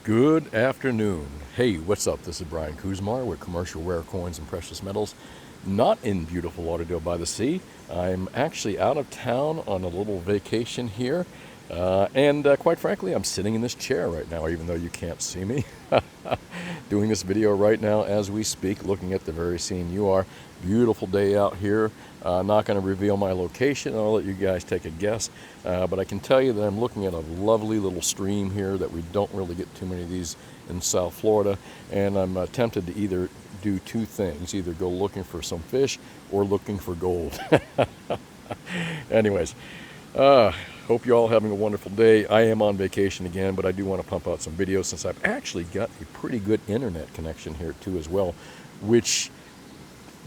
Good afternoon. Hey, what's up? This is Brian Kuzmar with Commercial Rare Coins and Precious Metals. Not in beautiful Lauderdale by the Sea. I'm actually out of town on a little vacation here. And quite frankly, I'm sitting in this chair right now, even though you can't see me. Doing this video right now as we speak, looking at the very scene you are. Beautiful day out here. Not going to reveal my location. I'll let you guys take a guess. But I can tell you that I'm looking at a lovely little stream here that we don't really get too many of these in South Florida. And I'm tempted to either do two things, either go looking for some fish or looking for gold. Anyways, hope you're all having a wonderful day. I am on vacation again, but I do want to pump out some videos since I've actually got a pretty good internet connection here too as well, which,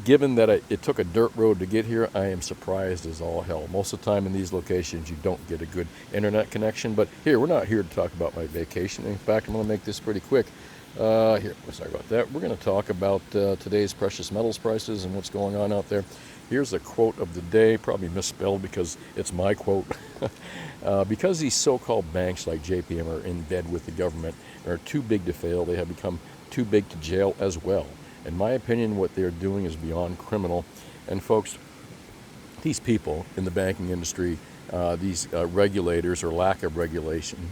given that it took a dirt road to get here, I am surprised as all hell. Most of the time in these locations, you don't get a good internet connection. But here, we're not here to talk about my vacation. In fact, I'm going to make this pretty quick. Sorry about that. We're going to talk about today's precious metals prices and what's going on out there. Here's a quote of the day, probably misspelled because it's my quote. Because these so-called banks like JPM are in bed with the government, are too big to fail, they have become too big to jail as well. In my opinion, what they're doing is beyond criminal. And folks, these people in the banking industry, these regulators or lack of regulation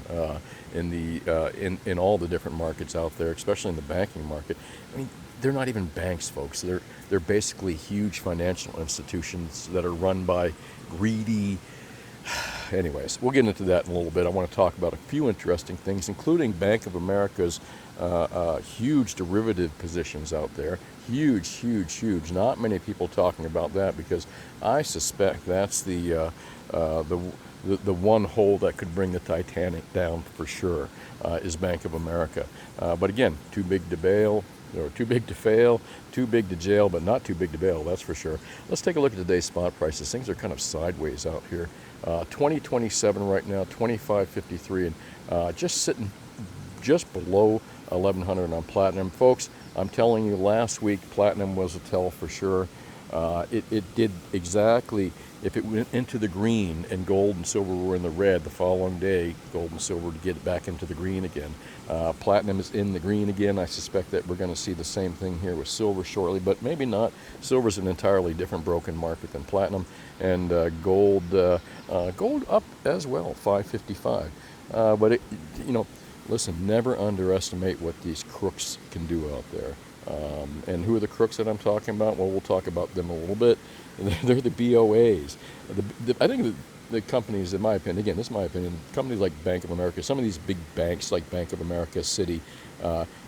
in all the different markets out there, especially in the banking market, I mean, they're not even banks, folks. They're basically huge financial institutions that are run by greedy. Anyways, we'll get into that in a little bit. I want to talk about a few interesting things, including Bank of America's huge derivative positions out there. Huge, huge, huge. Not many people talking about that because I suspect that's the one hole that could bring the Titanic down for sure, is Bank of America. But again, too big to bail, or too big to fail, too big to jail, but not too big to bail, that's for sure. Let's take a look at today's spot prices. Things are kind of sideways out here. 2027 right now, 25.53, and just sitting just below 1100 on platinum. Folks, I'm telling you, last week platinum was a tell for sure. It did exactly, if it went into the green and gold and silver were in the red, the following day gold and silver would get it back into the green again. Platinum is in the green again. I suspect that we're going to see the same thing here with silver shortly, but maybe not. Silver's an entirely different broken market than platinum, and gold up as well, 555. But it, listen, never underestimate what these crooks can do out there. And who are the crooks that I'm talking about? Well, we'll talk about them a little bit. They're the BOAs. I think the companies, in my opinion, again, this is my opinion, companies like Bank of America, some of these big banks like Bank of America, Citi,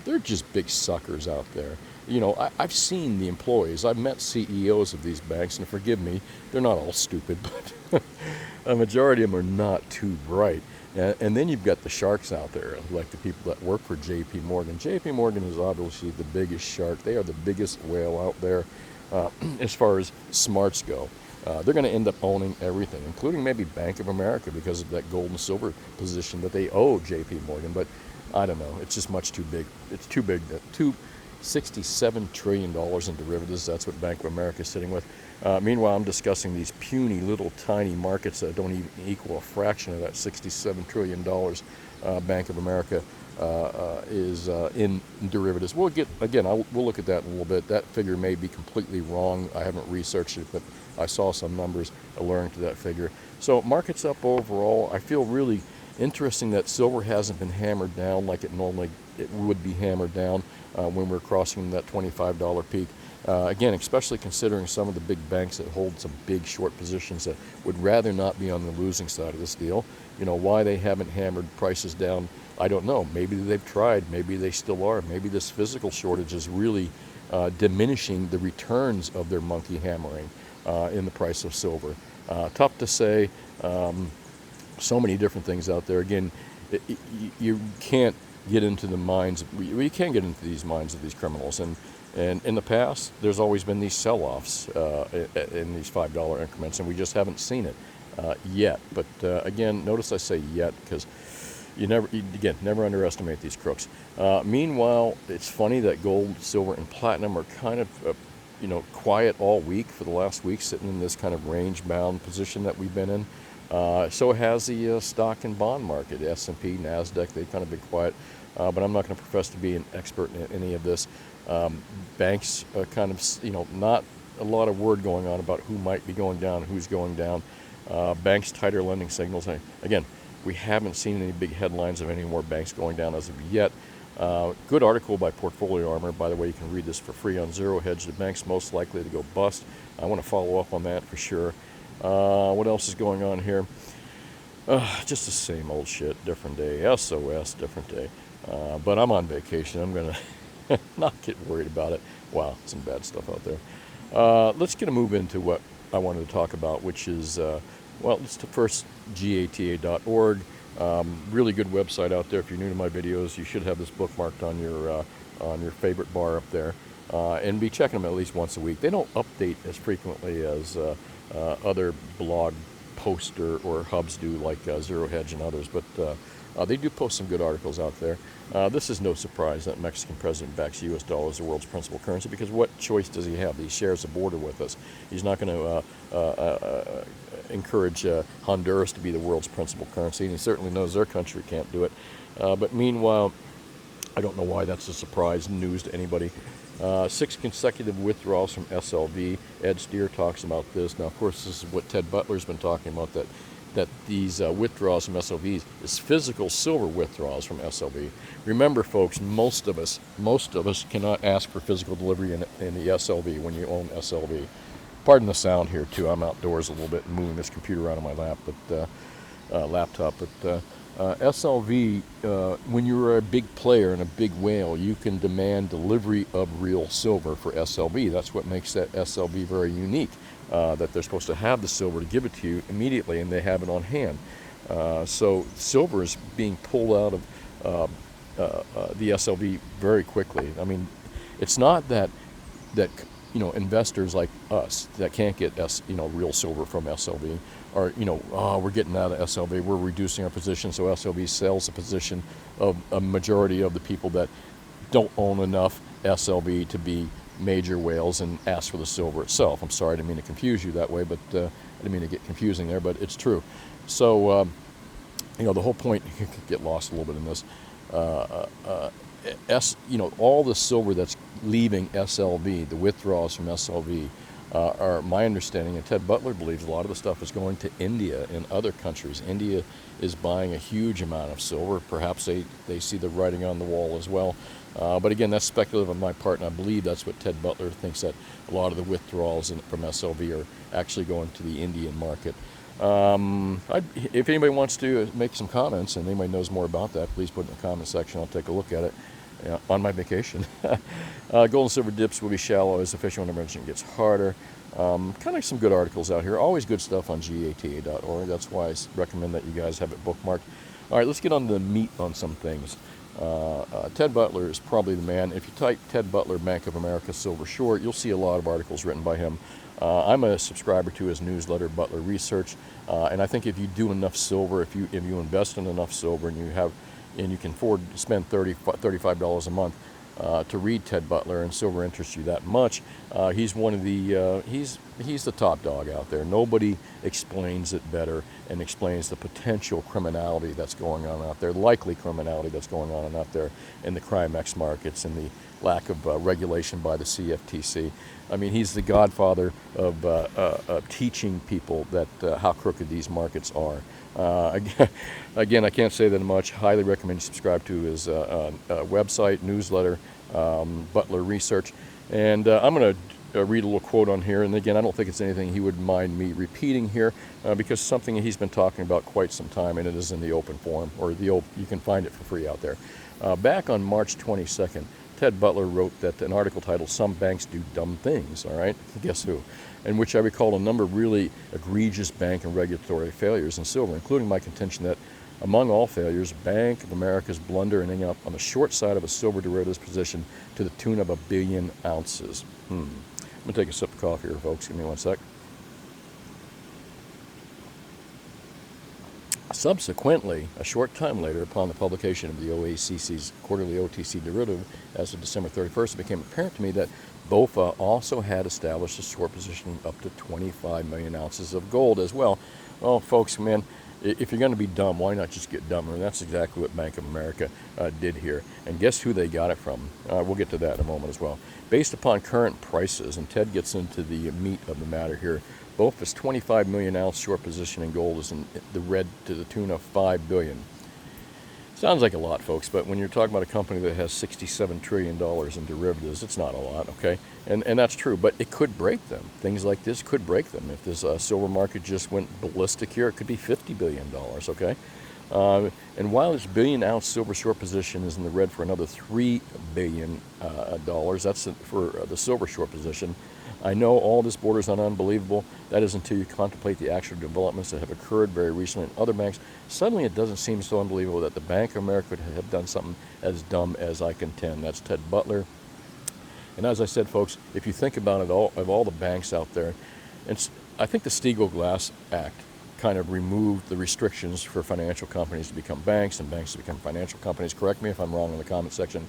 they're just big suckers out there. I've seen the employees. I've met CEOs of these banks, and forgive me, they're not all stupid, but a majority of them are not too bright. And then you've got the sharks out there, like the people that work for JP Morgan. JP Morgan is obviously the biggest shark. They are the biggest whale out there as far as smarts go. They're going to end up owning everything, including maybe Bank of America because of that gold and silver position that they owe JP Morgan. But I don't know. It's just much too big. It's too big. $67 trillion in derivatives. That's what Bank of America is sitting with. Meanwhile, I'm discussing these puny little tiny markets that don't even equal a fraction of that $67 trillion Bank of America is in derivatives. We'll look at that in a little bit. That figure may be completely wrong. I haven't researched it, but I saw some numbers alluring to that figure. So markets up overall. I feel really interesting that silver hasn't been hammered down like it would be hammered down when we're crossing that $25 peak. Again, especially considering some of the big banks that hold some big short positions that would rather not be on the losing side of this deal. Why they haven't hammered prices down, I don't know. Maybe they've tried. Maybe they still are. Maybe this physical shortage is really diminishing the returns of their monkey hammering in the price of silver. Tough to say. So many different things out there. Again, you can't get into the minds. We can't get into these minds of these criminals. And in the past, there's always been these sell-offs in these $5 increments, and we just haven't seen it yet. But again, notice I say yet because never underestimate these crooks. Meanwhile, it's funny that gold, silver, and platinum are kind of quiet all week for the last week, sitting in this kind of range-bound position that we've been in. So has the stock and bond market, S&P, NASDAQ. They've kind of been quiet, but I'm not going to profess to be an expert in any of this. Banks kind of, not a lot of word going on about who might be going down, who's going down. Banks, tighter lending signals. Again, we haven't seen any big headlines of any more banks going down as of yet. Good article by Portfolio Armor. By the way, you can read this for free on Zero Hedge. The bank's most likely to go bust. I want to follow up on that for sure. What else is going on here? Just the same old shit, different day. SOS, different day. But I'm on vacation. I'm going to not get worried about it. Wow, some bad stuff out there. Let's get a move into what I wanted to talk about, which is, let's first gata.org. Really good website out there. If you're new to my videos, you should have this bookmarked on your favorite bar up there, and be checking them at least once a week. They don't update as frequently as other blog posts or hubs do, like Zero Hedge and others, but they do post some good articles out there. This is no surprise that Mexican president backs U.S. dollar as the world's principal currency, because what choice does he have? He shares the border with us. He's not going to encourage Honduras to be the world's principal currency, and he certainly knows their country can't do it. But meanwhile, I don't know why that's a surprise news to anybody. 6 consecutive withdrawals from SLV. Ed Steer talks about this. Now, of course, this is what Ted Butler's been talking about, that these withdrawals from SLVs is physical silver withdrawals from SLV. Remember, folks, most of us cannot ask for physical delivery in the SLV when you own SLV. Pardon the sound here, too. I'm outdoors a little bit and moving this computer around on my laptop. But SLV, when you're a big player and a big whale, you can demand delivery of real silver for SLV. That's what makes that SLV very unique, that they're supposed to have the silver to give it to you immediately, and they have it on hand. So silver is being pulled out of the SLV very quickly. I mean, it's not that investors like us that can't get real silver from SLV are we're getting out of SLV, we're reducing our position, so SLV sells the position of a majority of the people that don't own enough SLV to be major whales and ask for the silver itself. I'm sorry, I didn't mean to confuse you that way, but I didn't mean to get confusing there, but it's true. So the whole point, you could get lost a little bit in this. All the silver that's leaving SLV, the withdrawals from SLV, are my understanding, and Ted Butler believes a lot of the stuff is going to India and other countries. India is buying a huge amount of silver. Perhaps they see the writing on the wall as well. But again, that's speculative on my part, and I believe that's what Ted Butler thinks, that a lot of the withdrawals from SLV are actually going to the Indian market. If anybody wants to make some comments and anybody knows more about that, please put it in the comment section. I'll take a look at it on my vacation. Gold and silver dips will be shallow as the fishing intervention gets harder. Kind of some good articles out here. Always good stuff on gata.org. That's why I recommend that you guys have it bookmarked. All right, let's get on to the meat on some things. Ted Butler is probably the man. If you type Ted Butler Bank of America Silver Short, you'll see a lot of articles written by him. I'm a subscriber to his newsletter, Butler Research, and I think if you do enough silver, if you invest in enough silver, and you can afford to spend $35 a month to read Ted Butler, and silver interests you that much, he's one of the he's the top dog out there. Nobody explains it better and explains the potential criminality that's going on out there, likely criminality that's going on out there in the Crime-X markets and the lack of regulation by the CFTC. I mean, he's the godfather of teaching people that how crooked these markets are. Again, I can't say that much. Highly recommend you subscribe to his website, newsletter, Butler Research. And I'm going to read a little quote on here. And again, I don't think it's anything he would mind me repeating here, because it's something he's been talking about quite some time, and it is in the open forum, or you can find it for free out there. Back on March 22nd, Ted Butler wrote that an article titled "Some Banks Do Dumb Things," all right? Guess who? In which I recalled a number of really egregious bank and regulatory failures in silver, including my contention that among all failures, Bank of America's blunder ending up on the short side of a silver derivatives position to the tune of 1 billion ounces. I'm going to take a sip of coffee here, folks. Give me one sec. Subsequently, a short time later, upon the publication of the OACC's quarterly OTC derivative as of December 31st, it became apparent to me that BOFA also had established a short position up to 25 million ounces of gold as well. Well, folks, man, if you're going to be dumb, why not just get dumber? And that's exactly what Bank of America did here. And guess who they got it from? We'll get to that in a moment as well. Based upon current prices, and Ted gets into the meat of the matter here, BOFA's 25 million ounce short position in gold is in the red to the tune of $5 billion. Sounds like a lot, folks, but when you're talking about a company that has $67 trillion in derivatives, it's not a lot, okay? And that's true, but it could break them. Things like this could break them. If this silver market just went ballistic here, it could be $50 billion, okay? And while this billion-ounce silver short position is in the red for another $3 billion, that's for the silver short position, I know all this borders on unbelievable. That is until you contemplate the actual developments that have occurred very recently in other banks. Suddenly it doesn't seem so unbelievable that the Bank of America would have done something as dumb as I contend. That's Ted Butler. And as I said, folks, if you think about it, all the banks out there, I think the Stiegel-Glass Act kind of removed the restrictions for financial companies to become banks and banks to become financial companies. Correct me if I'm wrong in the comment section.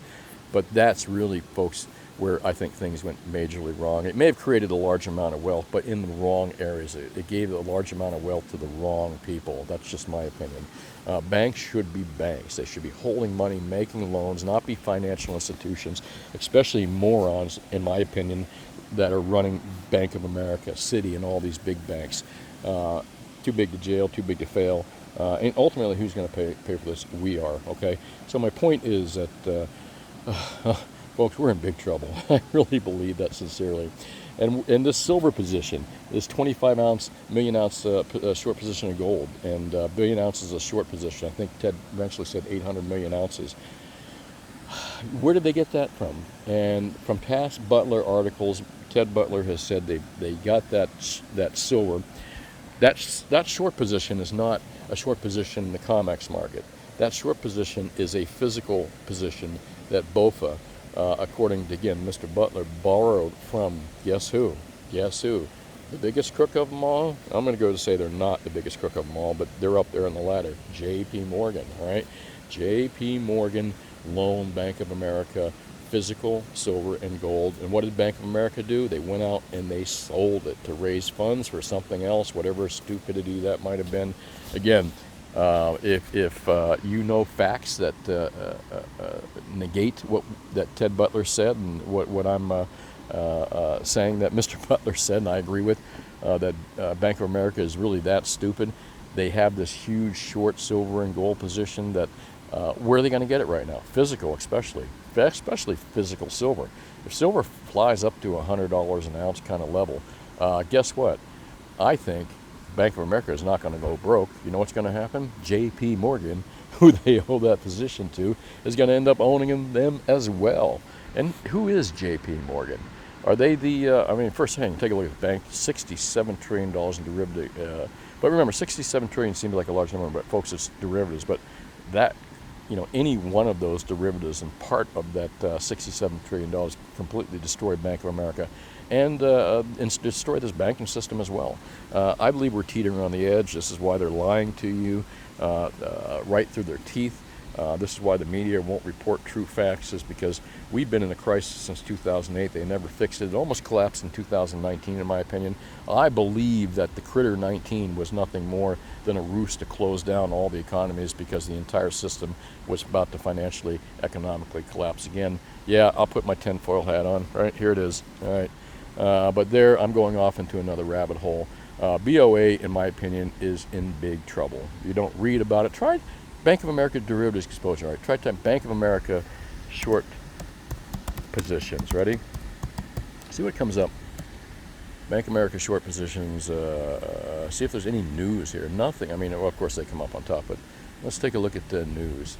But that's really, folks, where I think things went majorly wrong. It may have created a large amount of wealth, but in the wrong areas. It gave a large amount of wealth to the wrong people. That's just my opinion. Banks should be banks. They should be holding money, making loans, not be financial institutions, especially morons, in my opinion, that are running Bank of America, Citi, and all these big banks. Too big to jail, too big to fail. And ultimately, who's going to pay for this? We are, okay? So my point is that folks, we're in big trouble. I really believe that sincerely. And this silver position, this 25 million ounce short position of gold, and billion ounces of short position. I think Ted eventually said 800 million ounces. Where did they get that from? And from past Butler articles, Ted Butler has said they got that silver. That short position is not a short position in the COMEX market. That short position is a physical position that BOFA, according to, again, Mr. Butler, borrowed from, guess who? Guess who? The biggest crook of them all? I'm going to go to say they're not the biggest crook of them all, but they're up there on the ladder. J.P. Morgan, all right? J.P. Morgan loaned Bank of America physical silver and gold. And what did Bank of America do? They went out and they sold it to raise funds for something else, whatever stupidity that might have been. Again, if you know facts that negate what that Ted Butler said and what I'm saying that Mr. Butler said, and I agree with, that Bank of America is really that stupid. They have this huge short silver and gold position that where are they going to get it right now? Physical, especially physical silver. If silver flies up to $100 an ounce kind of level, guess what? I think Bank of America is not going to go broke. You know what's going to happen? J.P. Morgan, who they owe that position to, is going to end up owning them as well. And who is J.P. Morgan? Are they the, first thing, take a look at the bank, $67 trillion in derivative. But remember, 67 trillion seems like a large number, but folks, it's derivatives. But that, any one of those derivatives and part of that $67 trillion completely destroyed Bank of America and destroy this banking system as well. I believe we're teetering on the edge. This is why they're lying to you right through their teeth. This is why the media won't report true facts, is because we've been in a crisis since 2008. They never fixed it. It almost collapsed in 2019, in my opinion. I believe that the Critter 19 was nothing more than a ruse to close down all the economies because the entire system was about to financially, economically collapse again. Yeah, I'll put my tinfoil hat on. Right, here it is. All right. But there, I'm going off into another rabbit hole. BOA, in my opinion, is in big trouble. You don't read about it. Try Bank of America derivatives exposure. All right, try type Bank of America short positions. Ready? See what comes up. Bank of America short positions. See if there's any news here. Nothing. Well, of course they come up on top, but let's take a look at the news.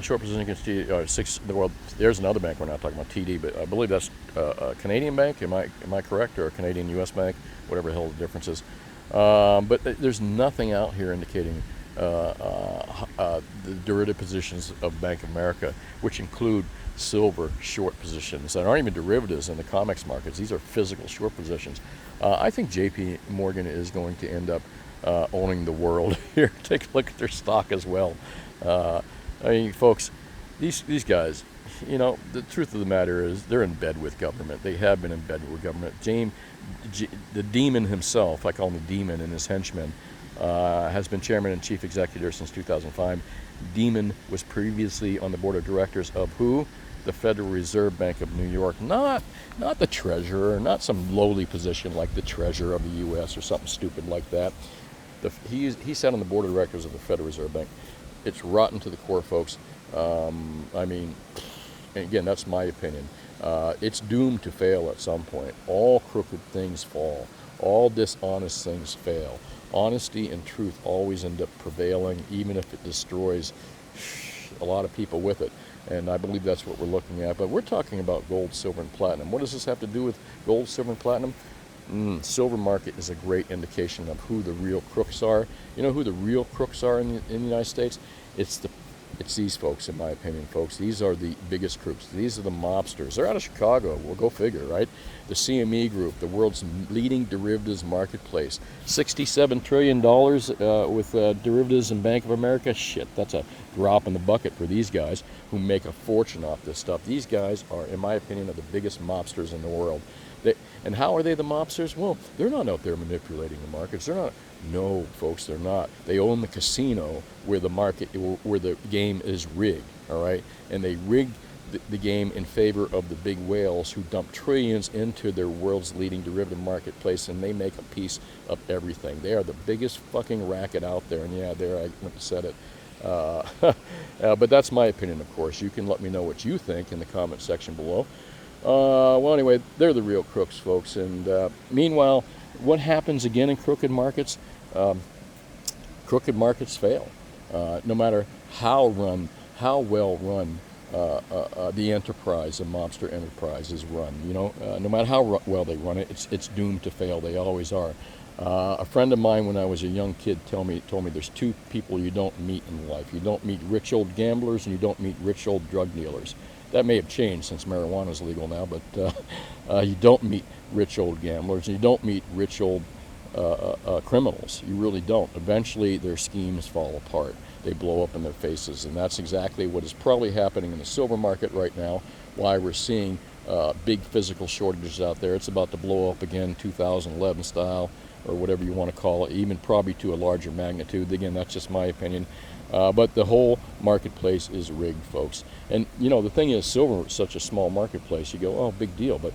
Short position against TD. Well, there's another bank we're not talking about, TD, but I believe that's a Canadian bank. Am I correct? Or a Canadian U.S. bank? Whatever the hell the difference is. But there's nothing out here indicating the derivative positions of Bank of America, which include silver short positions that aren't even derivatives in the COMEX markets. These are physical short positions. I think J.P. Morgan is going to end up owning the world here. Take a look at their stock as well. Folks, these guys, you know, the truth of the matter is they're in bed with government. They have been in bed with government. The demon himself, I call him the demon, and his henchmen, has been chairman and chief executive since 2005. Demon was previously on the board of directors of who? The Federal Reserve Bank of New York. Not the treasurer, not some lowly position like the treasurer of the U.S. or something stupid like that. He sat on the board of directors of the Federal Reserve Bank. It's rotten to the core, folks. I mean, and again, that's my opinion. It's doomed to fail at some point. All crooked things fall. All dishonest things fail. Honesty and truth always end up prevailing, even if it destroys a lot of people with it. And I believe that's what we're looking at. But we're talking about gold, silver, and platinum. What does this have to do with gold, silver, and platinum? Silver market is a great indication of who the real crooks are. You know who the real crooks are in the United States? It's these folks, in my opinion, folks. These are the biggest crooks. These are the mobsters. They're out of Chicago. Well, go figure, right? The CME Group, the world's leading derivatives marketplace. $67 trillion with derivatives in Bank of America. Shit, that's a drop in the bucket for these guys who make a fortune off this stuff. These guys are, in my opinion, are the biggest mobsters in the world. And how are they the mobsters? Well, they're not out there manipulating the markets. They're not. No, folks, they're not. They own the casino where the game is rigged, all right? And they rig the game in favor of the big whales who dump trillions into their world's leading derivative marketplace, and they make a piece of everything. They are the biggest fucking racket out there. And yeah, there, I went and said it. But that's my opinion, of course. You can let me know what you think in the comment section below. Well, anyway, they're the real crooks, folks. And meanwhile, what happens again in crooked markets? Crooked markets fail. No matter how well run the enterprise, the mobster enterprise is run. You know, no matter how well they run it, it's doomed to fail. They always are. A friend of mine, when I was a young kid, told me there's two people you don't meet in life. You don't meet rich old gamblers, and you don't meet rich old drug dealers. That may have changed since marijuana is legal now, but you don't meet rich old gamblers, and you don't meet rich old criminals. You really don't. Eventually, their schemes fall apart. They blow up in their faces, and that's exactly what is probably happening in the silver market right now, why we're seeing big physical shortages out there. It's about to blow up again, 2011 style, or whatever you want to call it, even probably to a larger magnitude. Again, that's just my opinion. But the whole marketplace is rigged, folks. And, you know, the thing is, silver is such a small marketplace. You go, oh, big deal. But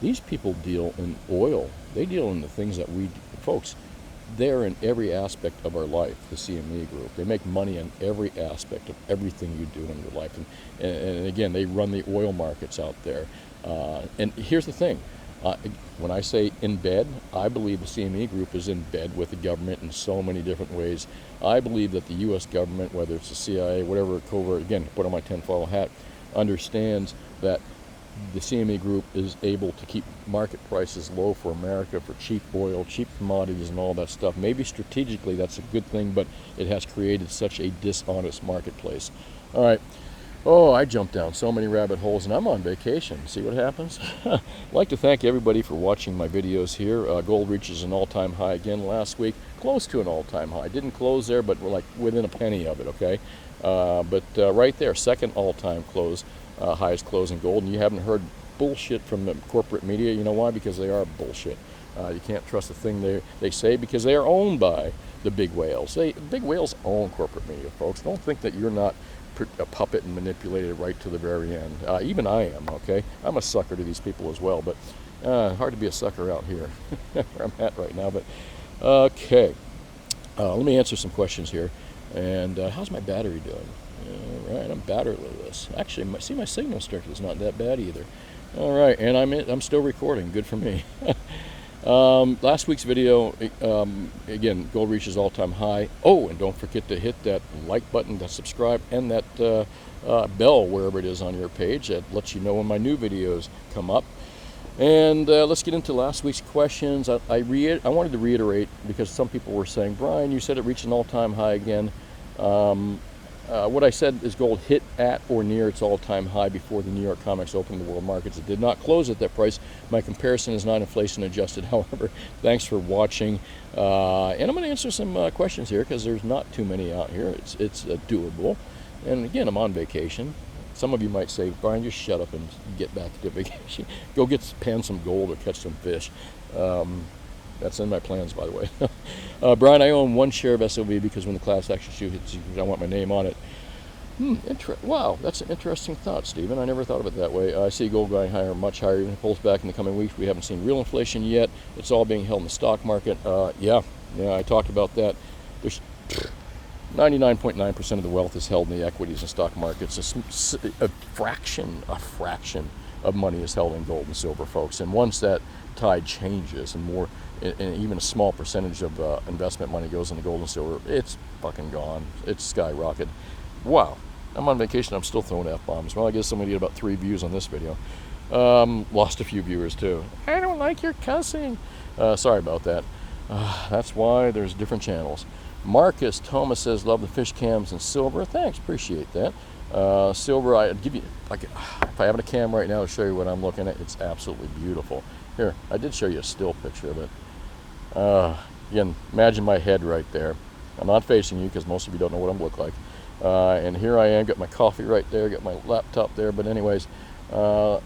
these people deal in oil. They deal in the things that folks, they're in every aspect of our life, the CME Group. They make money in every aspect of everything you do in your life. And again, they run the oil markets out there. And here's the thing. When I say in bed, I believe the CME Group is in bed with the government in so many different ways. I believe that the U.S. government, whether it's the CIA, whatever, covert, again, put on my tinfoil hat, understands that the CME Group is able to keep market prices low for America, for cheap oil, cheap commodities, and all that stuff. Maybe strategically that's a good thing, but it has created such a dishonest marketplace. All right. Oh, I jumped down so many rabbit holes, and I'm on vacation. See what happens? I'd like to thank everybody for watching my videos here. Gold reaches an all-time high again last week, close to an all-time high. Didn't close there, but we're like within a penny of it, okay? But right there, second all-time close, highest close in gold. And you haven't heard bullshit from the corporate media. You know why? Because they are bullshit. You can't trust a thing they say because they are owned by the big whales. Big whales own corporate media, folks. Don't think that you're not a puppet and manipulated right to the very end. Even I am, okay? I'm a sucker to these people as well, but hard to be a sucker out here where I'm at right now. But okay, let me answer some questions here. And how's my battery doing? All right, I'm batteryless. Actually, my signal strength is not that bad either. All right, and I'm still recording. Good for me. Last week's video, again, gold reaches all-time high. Oh, and don't forget to hit that like button, that subscribe, and that bell wherever it is on your page. That lets you know when my new videos come up. And let's get into last week's questions. I wanted to reiterate, because some people were saying, Brian, you said it reached an all-time high again. What I said is gold hit at or near its all-time high before the New York COMEX opened the world markets. It did not close at that price. My comparison is not inflation adjusted. However, thanks for watching. And I'm going to answer some questions here because there's not too many out here. It's doable. And again, I'm on vacation. some of you might say, Brian, just shut up and get back to vacation. Go pan some gold or catch some fish. That's in my plans, by the way. Brian, I own 1 share of SLV because when the class action suit hits, I want my name on it. Wow, that's an interesting thought, Stephen. I never thought of it that way. I see gold going higher, much higher, even if it pulls back in the coming weeks. We haven't seen real inflation yet. It's all being held in the stock market. Yeah, I talked about that. There's 99.9% of the wealth is held in the equities and stock markets. A fraction of money is held in gold and silver, folks. And once that tide changes and even a small percentage of investment money goes into gold and silver, it's fucking gone. It's skyrocketed. Wow. I'm on vacation. I'm still throwing F-bombs. Well, I guess somebody did about 3 views on this video. Lost a few viewers, too. I don't like your cussing. Sorry about that. That's why there's different channels. Marcus Thomas says, love the fish cams and silver. Thanks. Appreciate that. Silver, I'd give you, if I have a cam right now to show you what I'm looking at, it's absolutely beautiful. Here, I did show you a still picture of it. Again, imagine my head right there. I'm not facing you because most of you don't know what I look like. And here I am, got my coffee right there, got my laptop there, but anyways, let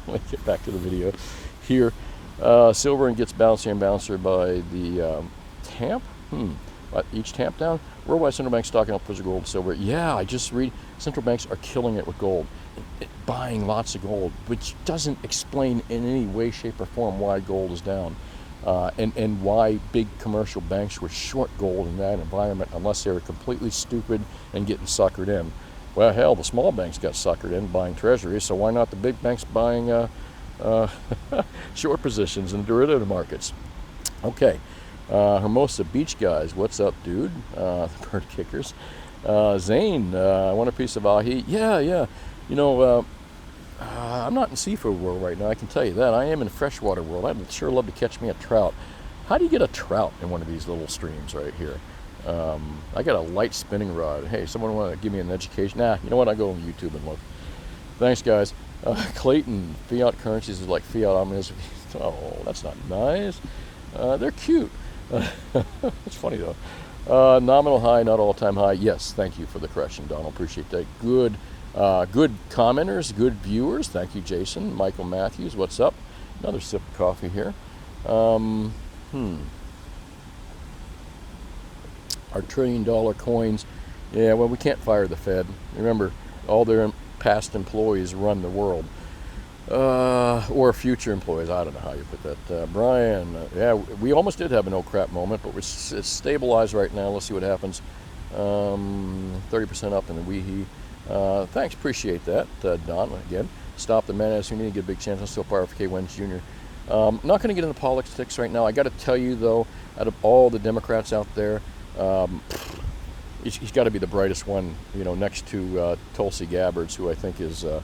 me get back to the video here. Silver and gets bouncier and bouncier by the tamp. Each tamp down. Worldwide central banks stocking up for gold and silver. Yeah, I just read central banks are killing it with gold, buying lots of gold, which doesn't explain in any way, shape, or form why gold is down. And why big commercial banks were short gold in that environment unless they were completely stupid and getting suckered in. Well, hell, the small banks got suckered in buying treasuries, so why not the big banks buying short positions in the derivative markets? Okay, Hermosa Beach guys, what's up, dude? The bird kickers. Zane, I want a piece of ahi. Yeah. I'm not in seafood world right now, I can tell you that. I am in freshwater world. I'd sure love to catch me a trout. How do you get a trout in one of these little streams right here? I got a light spinning rod. Hey, someone want to give me an education? Nah, you know what? I go on YouTube and look. Thanks, guys. Clayton, fiat currencies is like fiat omnis. Oh, that's not nice. They're cute. It's funny, though. Nominal high, not all-time high. Yes, thank you for the correction, Donald. Appreciate that. Good commenters, good viewers. Thank you, Jason. Michael Matthews, what's up? Another sip of coffee here. Our $1 trillion coins. Yeah, well, we can't fire the Fed. Remember, all their past employees run the world. Or future employees. I don't know how you put that. Brian, yeah, we almost did have an oh crap moment, but it's stabilized right now. Let's see what happens. 30% up in the WeHe. Thanks, appreciate that. Don, again, stop the man as you need to get a big chance. I'm still RFK wins Jr. Not going to get into politics right now. I got to tell you, though, out of all the Democrats out there, he's got to be the brightest one, next to Tulsi Gabbard, who I think is a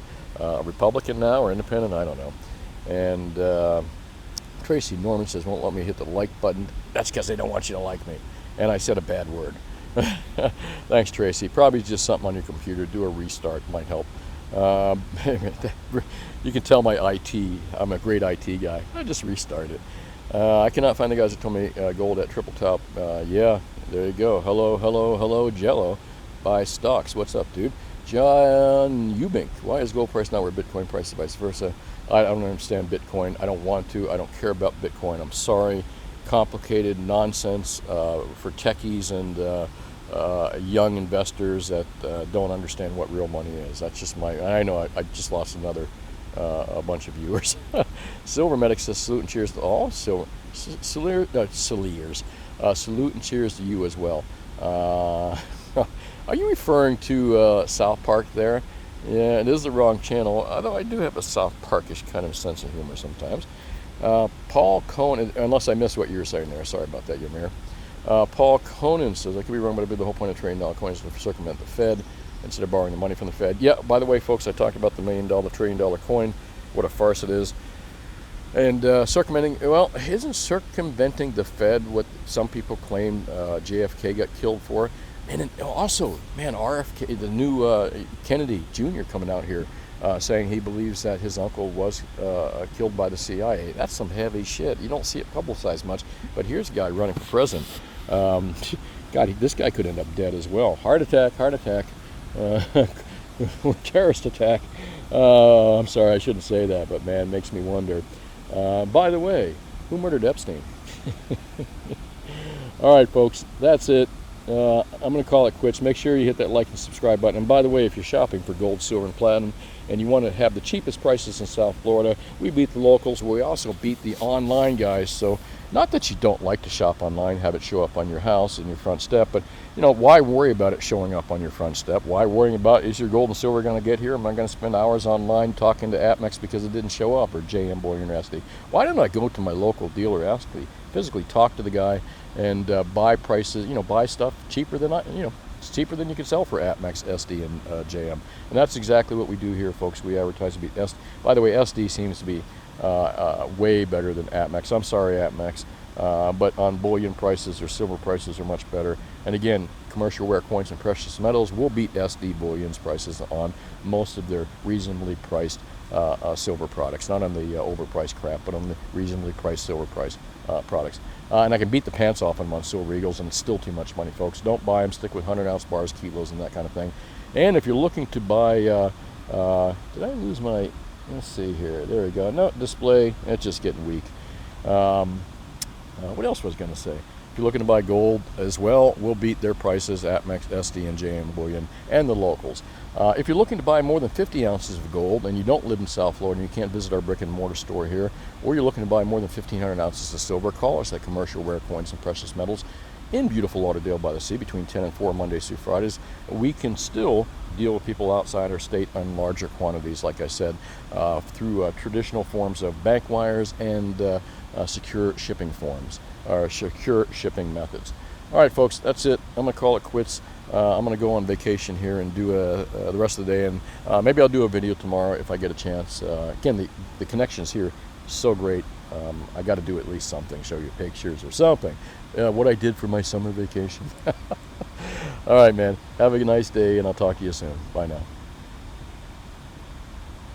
Republican now or independent, I don't know. And Tracy Norman says, won't let me hit the like button. That's because they don't want you to like me. And I said a bad word. Thanks, Tracy. Probably just something on your computer. Do a restart, might help. You can tell my IT. I'm a great IT guy. I just restart it. I cannot find the guys that told me gold at triple top. Yeah, there you go. Hello, Jello. Buy stocks. What's up, dude? John Eubink. Why is gold price not where Bitcoin price is vice versa? I don't understand Bitcoin. I don't want to. I don't care about Bitcoin. I'm sorry. Complicated nonsense for techies and young investors that don't understand what real money is. That's just I know I just lost a bunch of viewers. Silver Medic says salute and cheers to all. Salute and cheers to you as well. Are you referring to South Park there? Yeah, it is the wrong channel, although I do have a South Parkish kind of sense of humor sometimes. Paul Conan, unless I missed what you were saying there, sorry about that, Ymir. Paul Conan says, I could be wrong, but I believe the whole point of trading dollar coins is to circumvent the Fed instead of borrowing the money from the Fed. Yeah, by the way, folks, I talked about the $1 million, $1 trillion coin, what a farce it is. And circumventing, well, isn't circumventing the Fed what some people claim JFK got killed for? And also, man, RFK, the new Kennedy Jr. coming out here saying he believes that his uncle was killed by the CIA. That's some heavy shit. You don't see it publicized much, but here's a guy running for president. God, this guy could end up dead as well. Heart attack. terrorist attack. I'm sorry, I shouldn't say that, but man, it makes me wonder. By the way, who murdered Epstein? All right, folks, that's it. I'm going to call it quits. Make sure you hit that like and subscribe button. And by the way, if you're shopping for gold, silver, and platinum, and you want to have the cheapest prices in South Florida, we beat the locals. We also beat the online guys. So not that you don't like to shop online, have it show up on your house and your front step, but you know, why worry about it showing up on your front step? Why worrying about, is your gold and silver going to get here? Am I going to spend hours online talking to APMEX because it didn't show up, or JM, Bullion, or SD? Why don't I go to my local dealer, actually physically talk to the guy, and buy prices, you know, buy stuff cheaper than it's cheaper than you can sell for APMEX, SD, and JM. And that's exactly what we do here, folks. We advertise to be by the way, SD seems to be way better than APMEX. I'm sorry, APMEX, but on bullion prices or silver prices are much better. And again, commercial rare coins and precious metals will beat SD Bullion's prices on most of their reasonably priced silver products, not on the overpriced crap, but on the reasonably priced silver price products. And I can beat the pants off them on silver eagles, and it's still too much money, folks. Don't buy them. Stick with 100-ounce bars, kilos, and that kind of thing. And if you're looking to buy, did I lose my, let's see here. There we go. No, display, it's just getting weak. What else was I going to say? If you're looking to buy gold as well, we'll beat their prices at APMEX, SD, and JM Bullion, and the locals. If you're looking to buy more than 50 ounces of gold and you don't live in South Florida and you can't visit our brick and mortar store here, or you're looking to buy more than 1,500 ounces of silver, call us at Commercial Rare Coins and Precious Metals in beautiful Lauderdale by the Sea between 10 and 4 Mondays through Fridays. We can still deal with people outside our state on larger quantities, like I said, through traditional forms of bank wires and secure shipping forms, or secure shipping methods. All right, folks, that's it. I'm going to call it quits. I'm going to go on vacation here and do the rest of the day, and maybe I'll do a video tomorrow if I get a chance. Again, the connections here so great. I got to do at least something, show you pictures or something. What I did for my summer vacation. All right, man. Have a nice day, and I'll talk to you soon. Bye now.